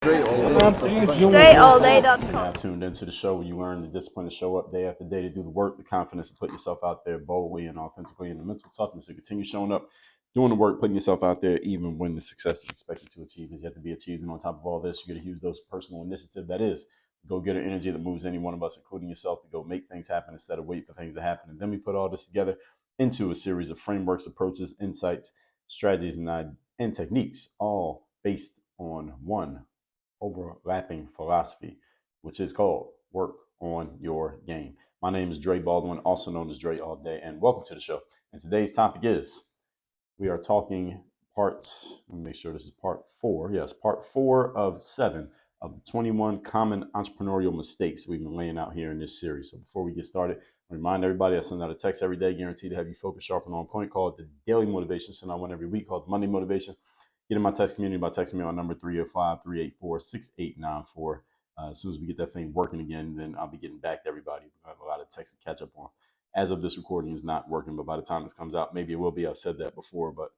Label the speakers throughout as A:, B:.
A: StrayAllDay.com.
B: Now tuned into the show where you learn the discipline to show up day after day, to do the work, the confidence to put yourself out there boldly and authentically, and the mental toughness to continue showing up, doing the work, putting yourself out there, even when the success you expected to achieve is yet to be achieved. And on top of all this, you got to use those personal initiative that is go get an energy that moves any one of us, including yourself, to go make things happen instead of wait for things to happen. And then we put all this together into a series of frameworks, approaches, insights, strategies, and techniques, all based on one overlapping philosophy, which is called work on your game. My name is Dre Baldwin, also known as Dre All Day, and welcome to the show. And today's topic is, we are talking let me make sure this is part 4. Yes, part 4 of 7 of the 21 common entrepreneurial mistakes we've been laying out here in this series. So before we get started, I remind everybody I send out a text every day, guaranteed to have you focused, sharp, and on point, called the Daily Motivation. Send out one every week called Monday Motivation. Get in my text community by texting me on number 305-384-6894. As soon as we get that thing working again, then I'll be getting back to everybody. I have a lot of text to catch up on. As of this recording, is not working, but by the time this comes out, maybe it will be. I've said that before, but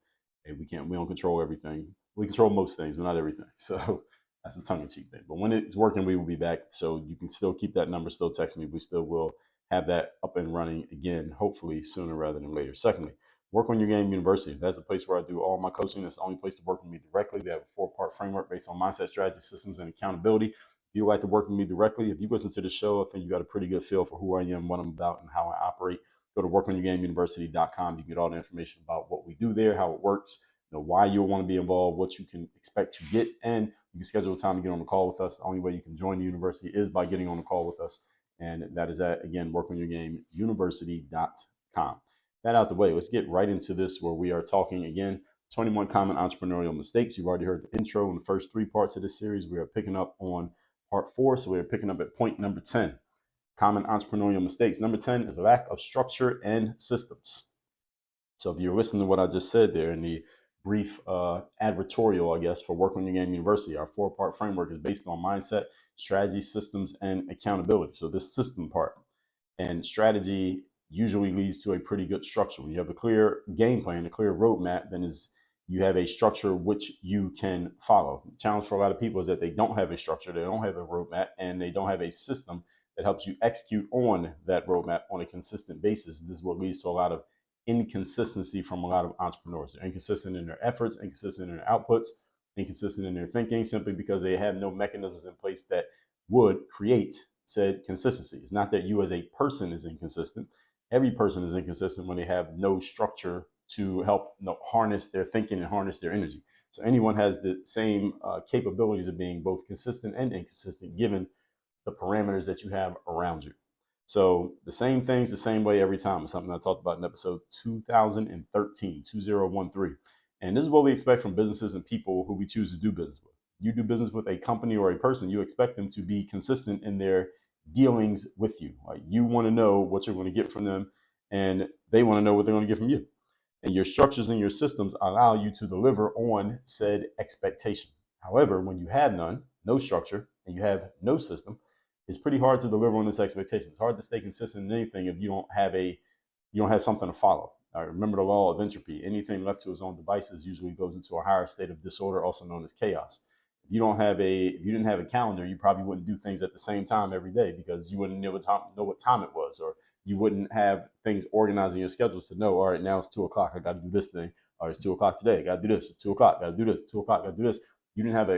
B: hey, we don't control everything. We control most things, but not everything. So that's a tongue-in-cheek thing. But when it's working, we will be back. So you can still keep that number, still text me. We still will have that up and running again, hopefully sooner rather than later. Secondly, Work on Your Game University. That's the place where I do all my coaching. That's the only place to work with me directly. They have a 4-part framework based on mindset, strategy, systems, and accountability. If you like to work with me directly, if you listen to the show, I think you got a pretty good feel for who I am, what I'm about, and how I operate. Go to workonyourgameuniversity.com. You can get all the information about what we do there, how it works, why you'll want to be involved, what you can expect to get, and you can schedule a time to get on the call with us. The only way you can join the university is by getting on the call with us. And that is at, again, workonyourgameuniversity.com. That out the way, let's get right into this, where we are talking again 21 common entrepreneurial mistakes. You've already heard the intro in the first 3 parts of this series. We are picking up on part 4, so we are picking up at point number 10, common entrepreneurial mistakes. Number 10 is lack of structure and systems. So if you're listening to what I just said there in the brief advertorial, I guess, for Work on Your Game University, our 4-part framework is based on mindset, strategy, systems, and accountability. So this system part and strategy usually leads to a pretty good structure. When you have a clear game plan, a clear roadmap, then you have a structure which you can follow. The challenge for a lot of people is that they don't have a structure, they don't have a roadmap, and they don't have a system that helps you execute on that roadmap on a consistent basis. This is what leads to a lot of inconsistency from a lot of entrepreneurs. They're inconsistent in their efforts, inconsistent in their outputs, inconsistent in their thinking, simply because they have no mechanisms in place that would create said consistency. It's not that you as a person is inconsistent. Every person is inconsistent when they have no structure to help harness their thinking and harness their energy. So anyone has the same capabilities of being both consistent and inconsistent given the parameters that you have around you. So the same things the same way every time is something I talked about in episode 2013. And this is what we expect from businesses and people who we choose to do business with. You do business with a company or a person, you expect them to be consistent in their dealings with you. Like, you want to know what you're going to get from them, and they want to know what they're going to get from you. And your structures and your systems allow you to deliver on said expectation. However, when you have no structure, and you have no system, it's pretty hard to deliver on this expectation. It's hard to stay consistent in anything if you don't have something to follow. Remember the law of entropy. Anything left to its own devices usually goes into a higher state of disorder, also known as chaos. If you didn't have a calendar, you probably wouldn't do things at the same time every day, because you wouldn't know what time it was, or you wouldn't have things organized in your schedules to know, all right, now it's 2:00, I got to do this thing. All right, it's 2:00 today, I got to do this. It's 2:00, got to do this. It's 2:00, got to do this. You didn't have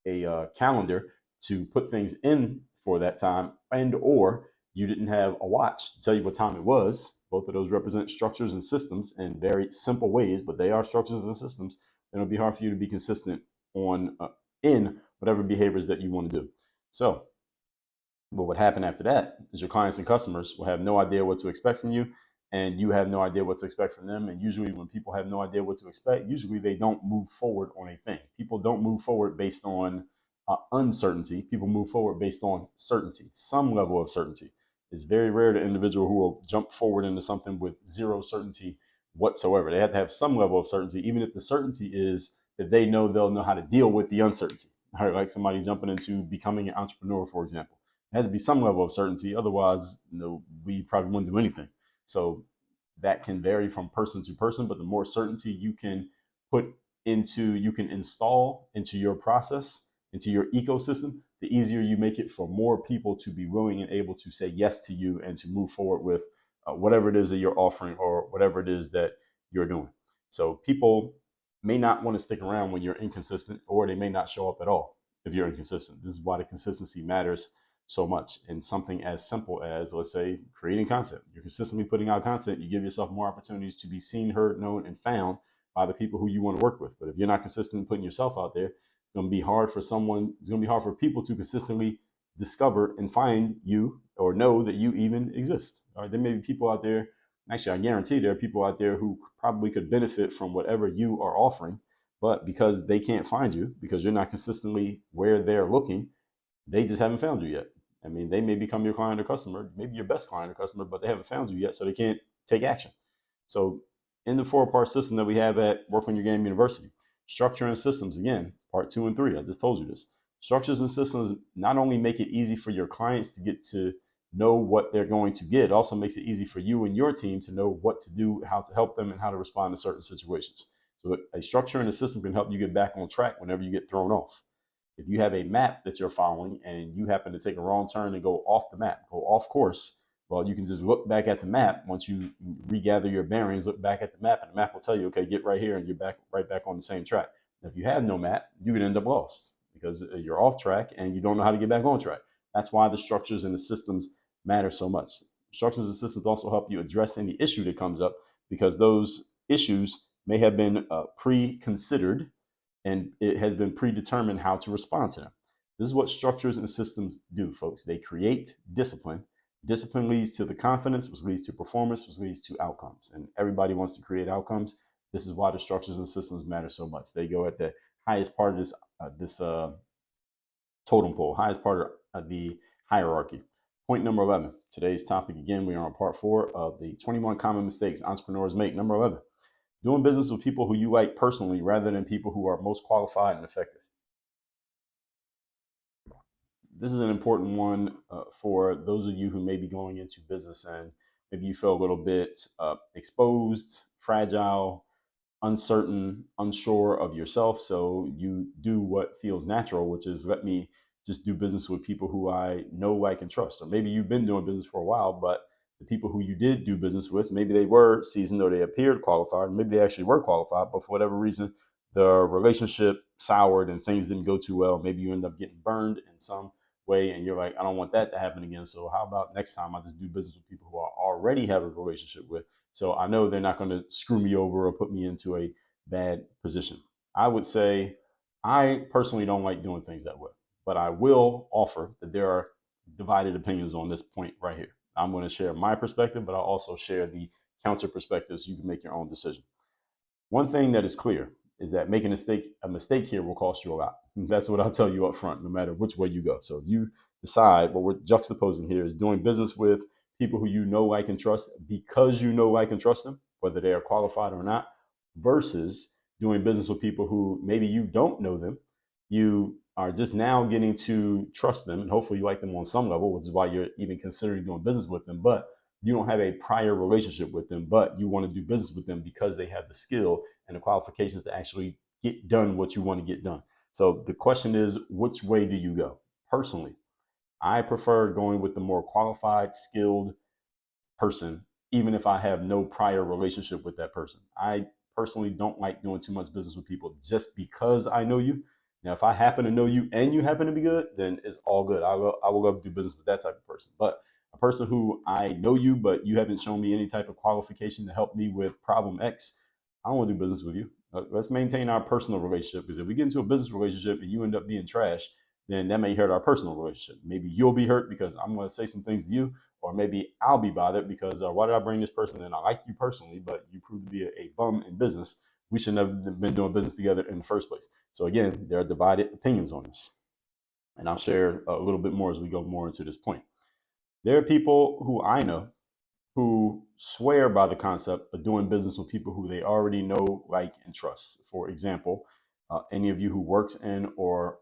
B: a calendar to put things in for that time, or you didn't have a watch to tell you what time it was. Both of those represent structures and systems in very simple ways, but they are structures and systems. And it'll be hard for you to be consistent in whatever behaviors that you want to do. So what would happen after that is your clients and customers will have no idea what to expect from you, and you have no idea what to expect from them. And usually when people have no idea what to expect, usually they don't move forward on a thing. People don't move forward based on uncertainty. People move forward based on certainty, some level of certainty. It's very rare the individual who will jump forward into something with zero certainty whatsoever. They have to have some level of certainty, even if the certainty is that they'll know how to deal with the uncertainty. All right, like somebody jumping into becoming an entrepreneur, for example. It has to be some level of certainty. Otherwise, we probably wouldn't do anything. So that can vary from person to person, but the more certainty you can install into your process, into your ecosystem, the easier you make it for more people to be willing and able to say yes to you and to move forward with whatever it is that you're offering or whatever it is that you're doing. So people may not want to stick around when you're inconsistent, or they may not show up at all if you're inconsistent. This is why the consistency matters so much. And something as simple as, let's say, creating content. You're consistently putting out content, you give yourself more opportunities to be seen, heard, known, and found by the people who you want to work with. But if you're not consistent in putting yourself out there, it's going to be hard for people to consistently discover and find you or know that you even exist. All right, there may be people out there, actually, I guarantee there are people out there who probably could benefit from whatever you are offering, but because they can't find you, because you're not consistently where they're looking, they just haven't found you yet. I mean, they may become your client or customer, maybe your best client or customer, but they haven't found you yet, so they can't take action. So in the 4-part system that we have at Work on Your Game University, structure and systems, again, part 2 and 3, I just told you this. Structures and systems not only make it easy for your clients to get to know what they're going to get, it also makes it easy for you and your team to know what to do, how to help them, and how to respond to certain situations. So a structure and a system can help you get back on track whenever you get thrown off. If you have a map that you're following and you happen to take a wrong turn and go off the map, go off course, well, you can just look back at the map. Once you regather your bearings, look back at the map, and the map will tell you, okay, get right here, and you're right back on the same track. And if you have no map, you could end up lost because you're off track and you don't know how to get back on track. That's why the structures and the systems matter so much. Structures and systems also help you address any issue that comes up, because those issues may have been pre-considered and it has been predetermined how to respond to them. This is what structures and systems do, folks. They create discipline. Discipline leads to the confidence, which leads to performance, which leads to outcomes. And everybody wants to create outcomes. This is why the structures and systems matter so much. They go at the highest part of this totem pole, highest part of the hierarchy. Point number 11. Today's topic, again, we are on part 4 of the 21 common mistakes entrepreneurs make. Number 11. Doing business with people who you like personally rather than people who are most qualified and effective. This is an important one for those of you who may be going into business and maybe you feel a little bit exposed, fragile, uncertain, unsure of yourself. So you do what feels natural, which is, let me just do business with people who I know, like, and trust. Or maybe you've been doing business for a while, but the people who you did do business with, maybe they were seasoned or they appeared qualified, maybe they actually were qualified, but for whatever reason, the relationship soured and things didn't go too well. Maybe you end up getting burned in some way and you're like, I don't want that to happen again. So how about next time I just do business with people who I already have a relationship with, so I know they're not going to screw me over or put me into a bad position. I would say I personally don't like doing things that way, but I will offer that there are divided opinions on this point right here. I'm going to share my perspective, but I'll also share the counter perspective so you can make your own decision. One thing that is clear is that making a mistake here will cost you a lot. That's what I'll tell you up front, no matter which way you go. So if you decide, what we're juxtaposing here is doing business with people who you know, like, and trust because you know, like, and trust them, whether they are qualified or not, versus doing business with people who maybe you don't know them, you are just now getting to trust them, and hopefully you like them on some level, which is why you're even considering doing business with them, but you don't have a prior relationship with them, but you want to do business with them because they have the skill and the qualifications to actually get done what you want to get done. So the question is, which way do you go? Personally, I prefer going with the more qualified, skilled person, even if I have no prior relationship with that person. I personally don't like doing too much business with people just because I know you. Now, if I happen to know you and you happen to be good, then it's all good. I will love to do business with that type of person. But a person who I know you, but you haven't shown me any type of qualification to help me with problem X, I don't want to do business with you. Let's maintain our personal relationship, because if we get into a business relationship and you end up being trash, then that may hurt our personal relationship. Maybe you'll be hurt because I'm going to say some things to you, or maybe I'll be bothered because why did I bring this person in? I like you personally, but you proved to be a bum in business. We shouldn't have been doing business together in the first place. So again, there are divided opinions on this. And I'll share a little bit more as we go more into this point. There are people who I know who swear by the concept of doing business with people who they already know, like, and trust. For example, any of you who works in or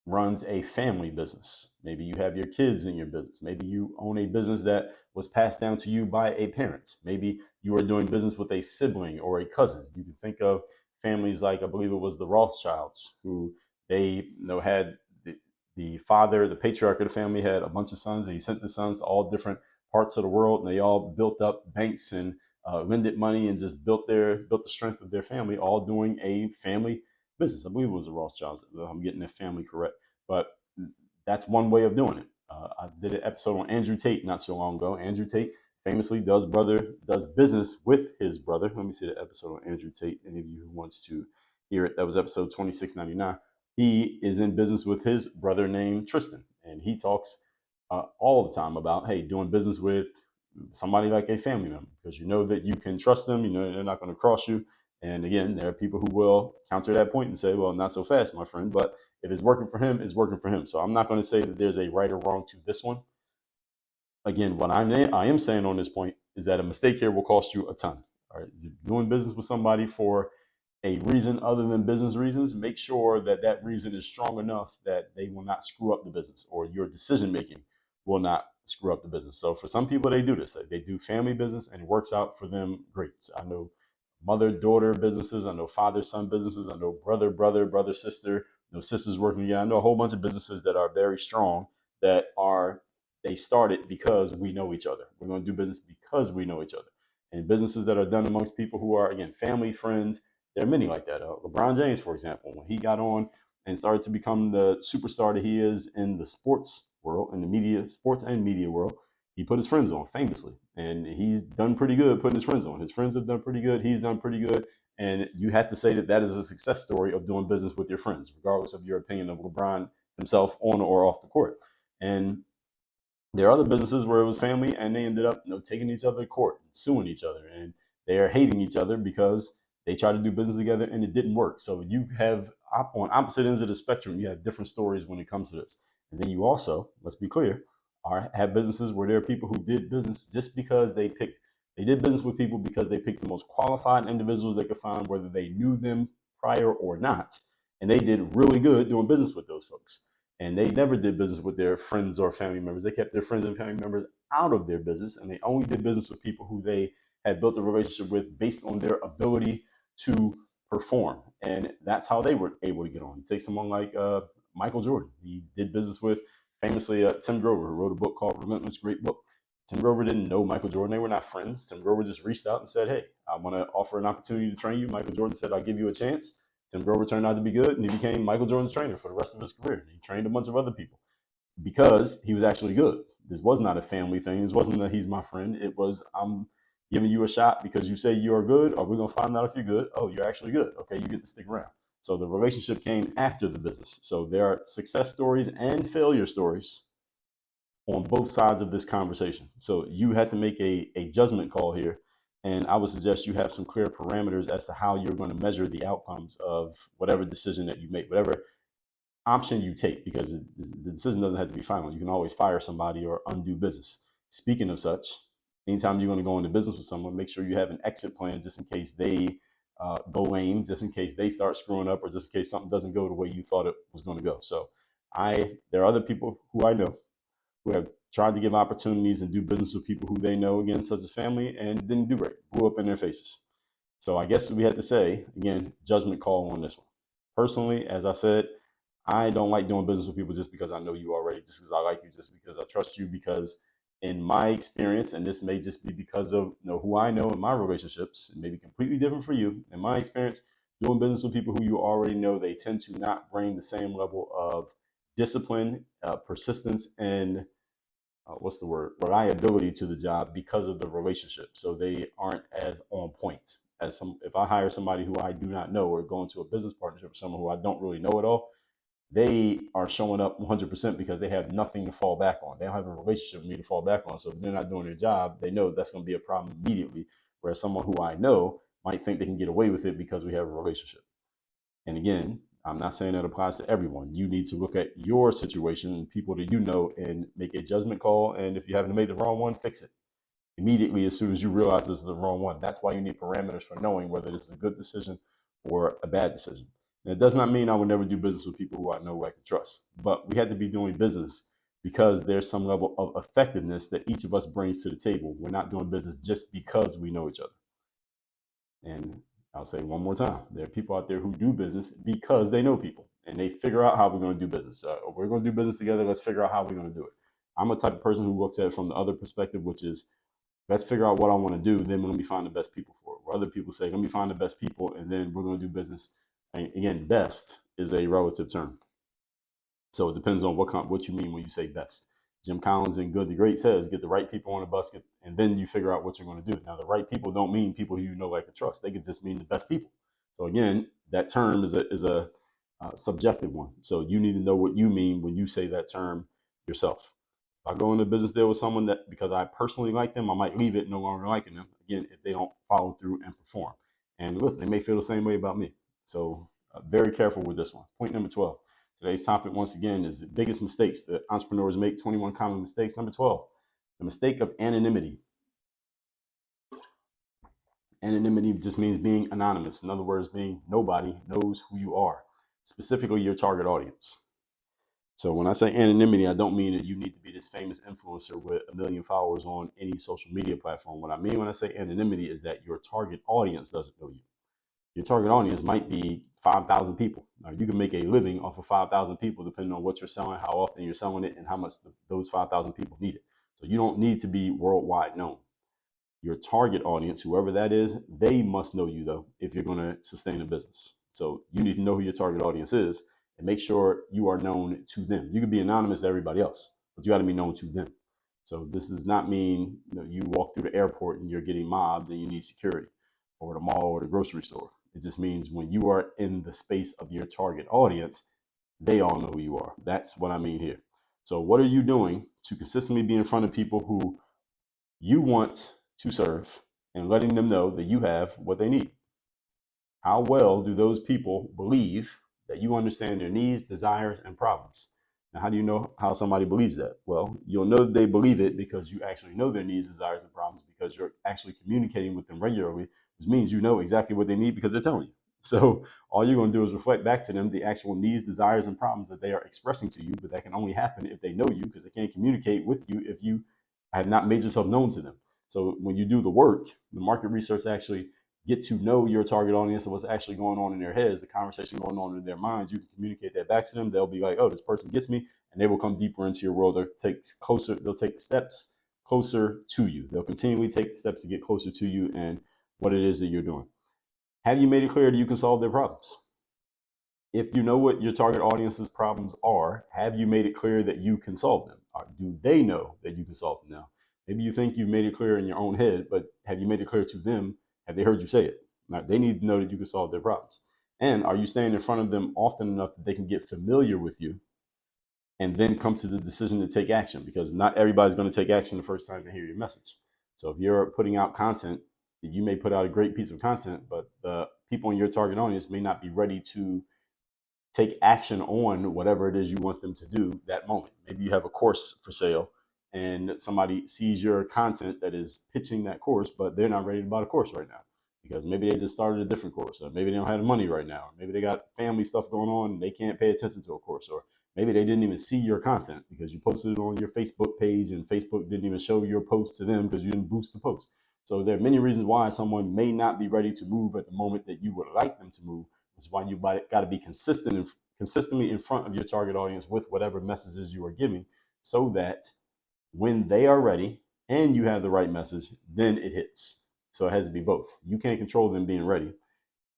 B: runs a family business. Maybe you have your kids in your business. Maybe you own a business that was passed down to you by a parent. Maybe you are doing business with a sibling or a cousin. You can think of families like, I believe it was the Rothschilds, who They had the father, the patriarch of the family, had a bunch of sons, and he sent the sons to all different parts of the world, and they all built up banks and lended money and just built the strength of their family, all doing a family business. I believe it was the Rothschilds. I'm getting the family correct, but that's one way of doing it. I did an episode on Andrew Tate not so long ago. Andrew Tate famously does business with his brother. Let me see the episode on Andrew Tate. Any of you who wants to hear it, that was episode 2699. He is in business with his brother named Tristan, and he talks all the time about, hey, doing business with somebody like a family member, because you know that you can trust them. You know they're not going to cross you. And again, there are people who will counter that point and say, well, not so fast, my friend. But if it's working for him, it's working for him. So I'm not going to say that there's a right or wrong to this one. Again, what I am saying on this point is that a mistake here will cost you a ton. All right, if you're doing business with somebody for a reason other than business reasons, make sure that that reason is strong enough that they will not screw up the business, or your decision making will not screw up the business. So for some people, they do this. They do family business and it works out for them great. So I know mother-daughter businesses. I know father-son businesses. I know brother-sister. I know sisters working together. I know a whole bunch of businesses that are very strong they started because we know each other. We're going to do business because we know each other. And businesses that are done amongst people who are, again, family, friends, there are many like that. LeBron James, for example, when he got on and started to become the superstar that he is in the sports world, in the media, sports and media world, he put his friends on famously, and he's done pretty good putting his friends on. His friends have done pretty good. He's done pretty good. And you have to say that that is a success story of doing business with your friends, regardless of your opinion of LeBron himself on or off the court. And there are other businesses where it was family and they ended up taking each other to court and suing each other, and they are hating each other because they tried to do business together and it didn't work. So you have, on opposite ends of the spectrum, you have different stories when it comes to this. And then you also, let's be clear, have businesses where there are people who did business just because they did business with people because they picked the most qualified individuals they could find, whether they knew them prior or not, and they did really good doing business with those folks. And they never did business with their friends or family members. They kept their friends and family members out of their business, and they only did business with people who they had built a relationship with based on their ability to perform. And that's how they were able to get on. You take someone like Michael Jordan. He did business with, famously, Tim Grover, who wrote a book called Relentless, great book. Tim Grover didn't know Michael Jordan. They were not friends. Tim Grover just reached out and said, hey, I want to offer an opportunity to train you. Michael Jordan said, I'll give you a chance. Tim Grover turned out to be good, and he became Michael Jordan's trainer for the rest of his career. He trained a bunch of other people because he was actually good. This was not a family thing. This wasn't that he's my friend. It was, I'm giving you a shot because you say you are good, or we're going to find out if you're good. Oh, you're actually good. Okay, you get to stick around. So the relationship came after the business. So there are success stories and failure stories on both sides of this conversation. So you had to make a judgment call here. And I would suggest you have some clear parameters as to how you're going to measure the outcomes of whatever decision that you make, whatever option you take, because the decision doesn't have to be final. You can always fire somebody or undo business. Speaking of such, anytime you're going to go into business with someone, make sure you have an exit plan just in case they go lame, just in case they start screwing up, or just in case something doesn't go the way you thought it was going to go. So there are other people who I know who have tried to give opportunities and do business with people who they know, again, such as family, and didn't do great, blew up in their faces. So I guess we had to say, again, judgment call on this one. Personally, as I said, I don't like doing business with people just because I know you already, just because I like you, just because I trust you, because in my experience, and this may just be because of who I know in my relationships, it may be completely different for you. In my experience, doing business with people who you already know, they tend to not bring the same level of discipline, persistence, and reliability to the job because of the relationship. So they aren't as on point as if I hire somebody who I do not know, or go into a business partnership with someone who I don't really know at all, they are showing up 100% because they have nothing to fall back on. They don't have a relationship with me to fall back on. So if they're not doing their job, they know that's going to be a problem immediately. Whereas someone who I know might think they can get away with it because we have a relationship. And again, I'm not saying that applies to everyone. You need to look at your situation and people that you know and make a judgment call. And if you haven't made the wrong one, fix it immediately as soon as you realize this is the wrong one. That's why you need parameters for knowing whether this is a good decision or a bad decision. And it does not mean I would never do business with people who I know I can trust, but we had to be doing business because there's some level of effectiveness that each of us brings to the table. We're not doing business just because we know each other. And I'll say one more time, there are people out there who do business because they know people. and they figure out how we're going to do business. We're going to do business together. Let's figure out how we're going to do it. I'm a type of person who looks at it from the other perspective, which is let's figure out what I want to do. Then we're going to be finding the best people for it. Where other people say, let me find the best people, and then we're going to do business. And again, best is a relative term. So it depends on what you mean when you say best. Jim Collins in Good to Great says, get the right people on a bus, and then you figure out what you're going to do. Now, the right people don't mean people who you know, like, and trust. They could just mean the best people. So again, that term is a subjective one. So you need to know what you mean when you say that term yourself. If I go into a business deal with someone that because I personally like them, I might leave it no longer liking them. Again, if they don't follow through and perform. And look, they may feel the same way about me. So very careful with this one. Point number 12. Today's topic, once again, is the biggest mistakes that entrepreneurs make, 21 common mistakes. Number 12, the mistake of anonymity. Anonymity just means being anonymous. In other words, being nobody knows who you are, specifically your target audience. So when I say anonymity, I don't mean that you need to be this famous influencer with 1 million followers on any social media platform. What I mean when I say anonymity is that your target audience doesn't know you. Your target audience might be 5,000 people. Now, you can make a living off of 5,000 people depending on what you're selling, how often you're selling it, and how much those 5,000 people need it. So you don't need to be worldwide known. Your target audience, whoever that is, they must know you, though, if you're going to sustain a business. So you need to know who your target audience is and make sure you are known to them. You can be anonymous to everybody else, but you got to be known to them. So this does not mean you walk through the airport and you're getting mobbed and you need security, or the mall or the grocery store. It just means when you are in the space of your target audience, they all know who you are. That's what I mean here. So what are you doing to consistently be in front of people who you want to serve and letting them know that you have what they need? How well do those people believe that you understand their needs, desires, and problems? Now, how do you know how somebody believes that? Well, you'll know that they believe it because you actually know their needs, desires, and problems because you're actually communicating with them regularly, which means you know exactly what they need because they're telling you. So all you're going to do is reflect back to them the actual needs, desires, and problems that they are expressing to you, but that can only happen if they know you because they can't communicate with you if you have not made yourself known to them. So when you do the work, the market research actually get to know your target audience and what's actually going on in their heads, the conversation going on in their minds. You can communicate that back to them. They'll be like, oh, this person gets me, and they will come deeper into your world. They'll take steps closer to you. They'll continually take steps to get closer to you and what it is that you're doing. Have you made it clear that you can solve their problems? If you know what your target audience's problems are, have you made it clear that you can solve them? Or do they know that you can solve them now? Maybe you think you've made it clear in your own head, but have you made it clear to them? Have they heard you say it? Now, they need to know that you can solve their problems. And are you staying in front of them often enough that they can get familiar with you and then come to the decision to take action? Because not everybody's going to take action the first time they hear your message. So if you're putting out content, you may put out a great piece of content, but the people in your target audience may not be ready to take action on whatever it is you want them to do that moment. Maybe you have a course for sale and somebody sees your content that is pitching that course, but they're not ready to buy the course right now because maybe they just started a different course, or maybe they don't have the money right now, or maybe they got family stuff going on and they can't pay attention to a course, or maybe they didn't even see your content because you posted it on your Facebook page and Facebook didn't even show your post to them because you didn't boost the post. So there are many reasons why someone may not be ready to move at the moment that you would like them to move. That's why you got to be consistently in front of your target audience with whatever messages you are giving, so that when they are ready and you have the right message, then it hits. So it has to be both. You can't control them being ready,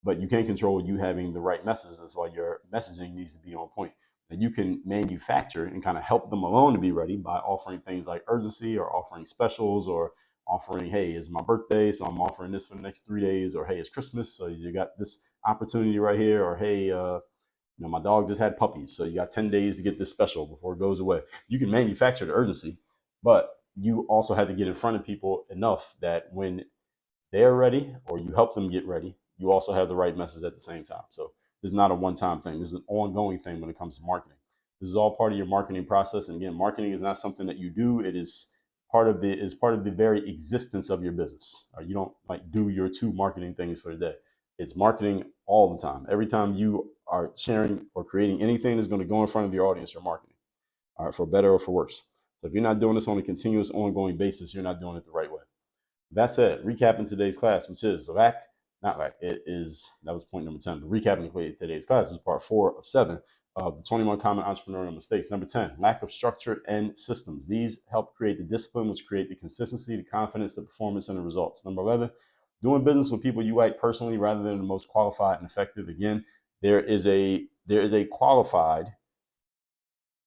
B: but you can control you having the right message. That's why your messaging needs to be on point. And you can manufacture and kind of help them along to be ready by offering things like urgency, or offering specials, or offering, hey, it's my birthday, so I'm offering this for the next 3 days, or hey, it's Christmas, so you got this opportunity right here, or hey, my dog just had puppies, so you got 10 days to get this special before it goes away. You can manufacture the urgency, but you also have to get in front of people enough that when they're ready, or you help them get ready, you also have the right message at the same time. So this is not a one-time thing. This is an ongoing thing when it comes to marketing. This is all part of your marketing process. And again, marketing is not something that you do. It is part of the very existence of your business. You don't like do your 2 marketing things for the day. It's marketing all the time. Every time you are sharing or creating anything that's going to go in front of your audience, you're marketing. All right, for better or for worse. So if you're not doing this on a continuous, ongoing basis, you're not doing it the right way. That said, recapping today's class, which is that was point number 10. Recapping today's class is part 4 of 7. The 21 common entrepreneurial mistakes. Number 10, lack of structure and systems. These help create the discipline, which create the consistency, the confidence, the performance, and the results. Number 11, doing business with people you like personally rather than the most qualified and effective. Again, there is a qualified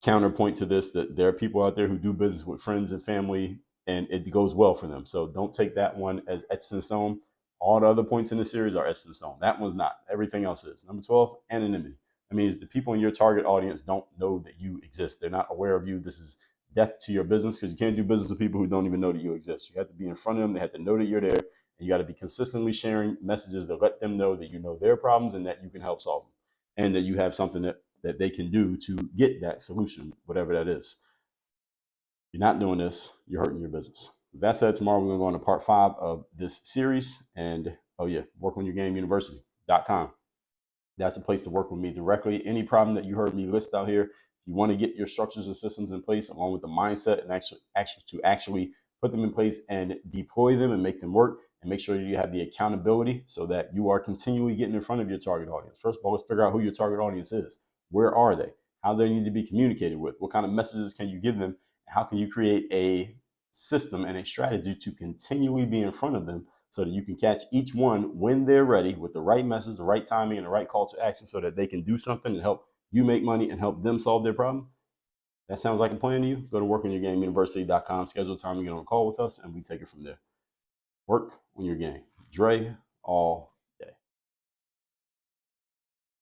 B: counterpoint to this, that there are people out there who do business with friends and family and it goes well for them. So don't take that one as etched in stone. All the other points in the series are etched in stone. That one's not. Everything else is. Number 12, anonymity. That means the people in your target audience don't know that you exist. They're not aware of you. This is death to your business, because you can't do business with people who don't even know that you exist. You have to be in front of them. They have to know that you're there. And you got to be consistently sharing messages that let them know that you know their problems and that you can help solve them, and that you have something that they can do to get that solution, whatever that is. You're not doing this, you're hurting your business. With that said, tomorrow we're going to go on to part 5 of this series. And workonyourgameuniversity.com. That's a place to work with me directly. Any problem that you heard me list out here, if you want to get your structures and systems in place, along with the mindset and actually put them in place and deploy them and make them work, and make sure you have the accountability so that you are continually getting in front of your target audience. First of all, let's figure out who your target audience is. Where are they? How do they need to be communicated with? What kind of messages can you give them? How can you create a system and a strategy to continually be in front of them so that you can catch each one when they're ready with the right message, the right timing, and the right call to action so that they can do something and help you make money and help them solve their problem? That sounds like a plan to you? Go to workonyourgameuniversity.com, schedule a time to get on a call with us, and we take it from there. Work on your game. Dre, all